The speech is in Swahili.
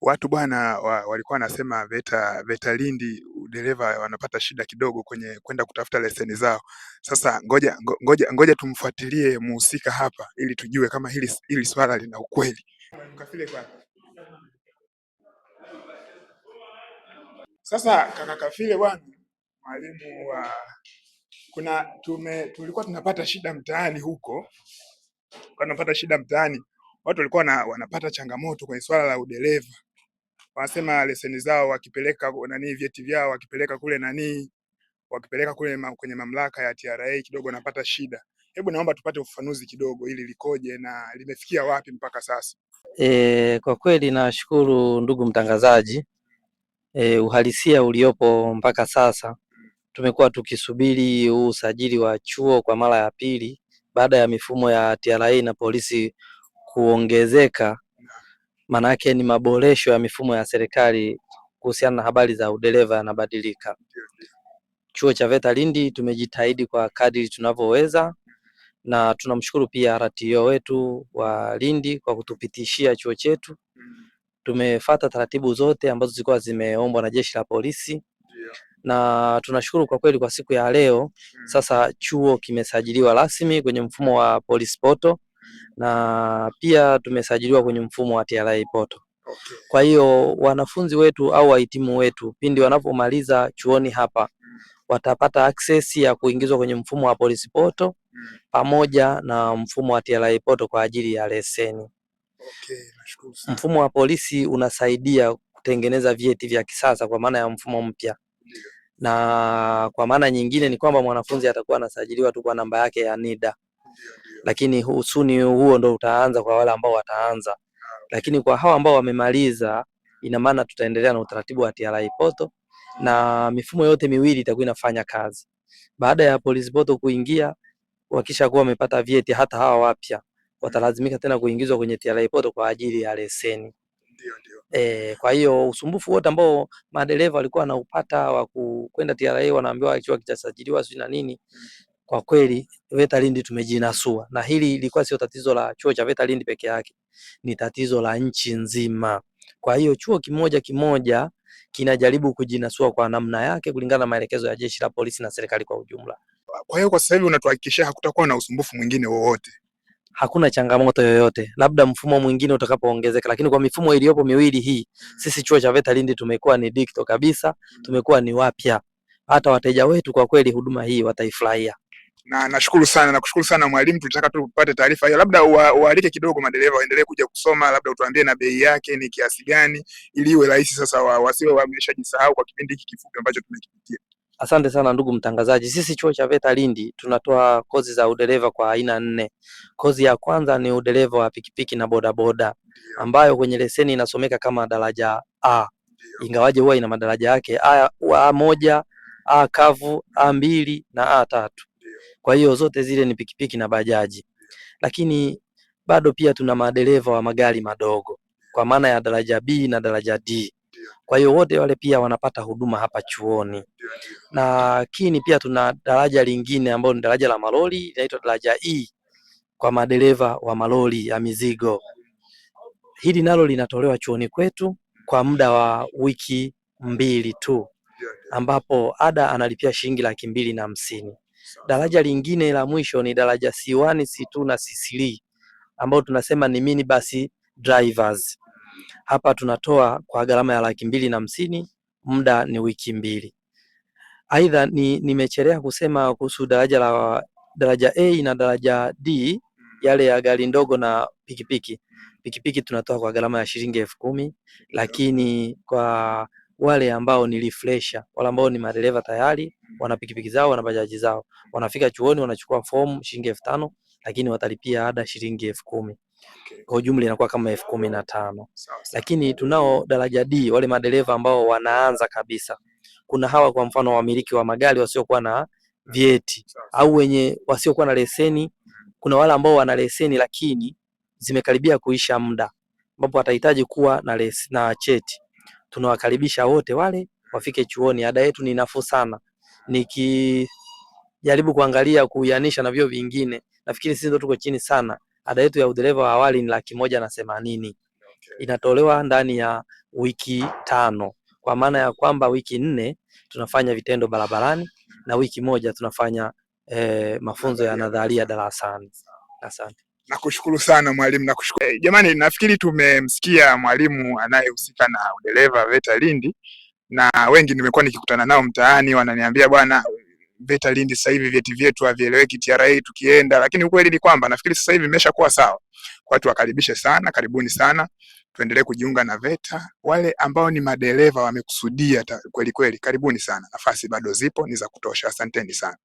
Watu bwana walikuwa wanasema VETA Lindi dereva wanapata shida kidogo kwenye kwenda kutafuta leseni zao. Sasa ngoja tumfuatilie muhusika hapa ili tujue kama hili swala lina ukweli. Sasa kaka Kafile bwana, mwalimu wa tulikuwa tunapata shida mtaani huko, watu walikuwa wanapata changamoto kwenye swala la udereva. Wanasema leseni zao wakipeleka vyeti vyao wakipeleka kule kwenye mamlaka ya TRA kidogo wanapata shida. Hebu naomba tupate ufafanuzi kidogo, ili likoje na limefikia wapi mpaka sasa? Kwa kweli nashukuru ndugu mtangazaji. Uhalisia uliopo mpaka sasa, tumekuwa tukisubiri huu usajili wa chuo kwa mara ya pili baada ya mifumo ya TRA na polisi kuongezeka. Maana yake ni maboresho ya mifumo ya serikali kuhusiana na habari za udereva yanabadilika. Chuo cha VETA Lindi tumejitahidi kwa kadri tunavyoweza, na tunamshukuru pia RTO wetu wa Lindi kwa kutupitishia chuo chetu. Tumefuata taratibu zote ambazo zilikuwa zimeombwa na jeshi la polisi, na tunashukuru kwa kweli kwa siku ya leo. Sasa chuo kimesajiliwa rasmi kwenye mfumo wa Police Portal na pia tumesajiliwa kwenye mfumo wa TRA Portal. Kwa hiyo wanafunzi wetu au wahitimu wetu pindi wanapomaliza chuoni hapa watapata access ya kuingizwa kwenye mfumo wa Police Portal pamoja na mfumo wa TRA Portal kwa ajili ya leseni. Nashukuru sana. Mfumo wa polisi unasaidia kutengeneza vyeti vya kisasa kwa maana ya mfumo mpya. Na kwa maana nyingine ni kwamba mwanafunzi atakuwa anasajiliwa tu kwa namba yake ya NIDA. Lakini usuni huo ndo utaanza kwa wale ambao wataanza. Lakini kwa hawa ambao wamemaliza, ina maana tutaendelea na utaratibu wa TRA Portal na mifumo yote miwili itakuwa inafanya kazi. Baada ya Police Portal kuingia, wakisha kuwa wamepata vyeti, hata hawa wapya watalazimika tena kuingizwa kwenye TRA Portal kwa ajili ya leseni. Kwa hiyo usumbufu wote ambao madereva walikuwa wanaupata wa kwenda TRA, wanaambiwa chuo kitasajiliwa sio na nini, kwa kweli VETA Lindi tumejinasua, na hili lilikuwa sio tatizo la chuo cha VETA Lindi peke yake, ni tatizo la nchi nzima. Kwa hiyo chuo kimoja kimoja kinajaribu kujinasua kwa namna yake kulingana na maelekezo ya jeshi la polisi na serikali kwa ujumla. Kwa hiyo kwa sasa hivi unatuhakikishia hakutakuwa na usumbufu mwingine wowote? Hakuna changamoto yoyote, labda mfumo mwingine utakapoongezeka, lakini kwa mifumo iliyopo miwili hii, sisi chuo cha VETA Lindi tumekuwa ni digital kabisa, tumekuwa ni wapya. Hata wateja wetu kwa kweli huduma hii wataifurahia. Na nakushukuru sana mwalimu, tulitaka tu tupate taarifa hiyo, labda ualike kidogo madereva waendelee kuja kusoma, labda utuambie na bei yake ni kiasi gani, ili iwe rahisi sasa wasiwe wameshajisahau kwa kipindi hiki kifupi ambacho tumekipitia. Asante sana ndugu mtangazaji. Sisi chuo cha VETA Lindi tunatoa kozi za udereva kwa aina 4. Kozi ya kwanza ni udereva wa pikipiki na bodaboda, ambayo kwenye leseni inasomeka kama daraja A, ingawaje huwa ina madaraja yake A1, A kavu, A2 na A3. Kwa hiyo zote zile ni pikipiki na bajaji. Lakini bado pia tuna madereva wa magari madogo kwa maana ya daraja B na daraja D. Kwa hiyo wote wale pia wanapata huduma hapa chuoni. Lakini pia tuna daraja lingine ambalo ni daraja la malori, inaitwa daraja E kwa madereva wa malori ya mizigo. Hili nalo linatolewa chuoni kwetu kwa muda wa wiki 2 tu, ambapo ada analipia shilingi 250. Daraja lingine la mwisho ni daraja C1, C2 na C3 ambao tunasema ni minibus drivers. Hapa tunatoa kwa gharama ya 250, muda ni wiki 2. Aidha nimechelea kusema kuhusu daraja A na daraja D, yale ya gari ndogo na pikipiki. Pikipiki tunatoa kwa gharama ya shilingi 10,000, lakini kwa wale ambao ni refresher, wale ambao ni madereva tayari, wana pikipiki zao, wana bajaji zao, wanafika chuoni wanachukua fomu shilingi 5,000, lakini watalipia ada shilingi 10,000. Kwa ujumla inakuwa kama 15,000. Lakini tunao daraja D, wale madereva ambao wanaanza kabisa. Kuna hawa kwa mfano wamiliki wa magari wasiokuwa na vyeti au wenye wasiokuwa na leseni. Kuna wale ambao wana leseni lakini zimekaribia kuisha muda, ambapo watahitaji kuwa na cheti. Tunawakaribisha wote wale wafike chuoni. Ada yetu ni nafuu sana. Nikijaribu kuangalia kuianisha na vyuo vingine, nafikiri sisi ndio tuko chini sana. Ada yetu ya udereva wa awali ni 180,000. inatolewa ndani ya wiki 5, kwa maana ya kwamba wiki 4 tunafanya vitendo barabarani na wiki 1 tunafanya mafunzo ya nadharia darasani. Asante. Nakushukuru sana mwalimu, nakushukuru. Jamani, nafikiri tumemsikia mwalimu anayehusika na udereva VETA Lindi, na wengi nimekuwa nikikutana nao mtaani wananiambia bwana, VETA Lindi sasa hivi vyeti vyetu havieleweki TRA tukienda, lakini ukweli ni kwamba nafikiri sasa hivi imeshakuwa sawa. Kwa hiyo wakaribishe sana, karibuni sana, tuendelee kujiunga na VETA. Wale ambao ni madereva wamekusudia kweli kweli, karibuni sana, nafasi bado zipo, ni za kutosha. Asanteni sana.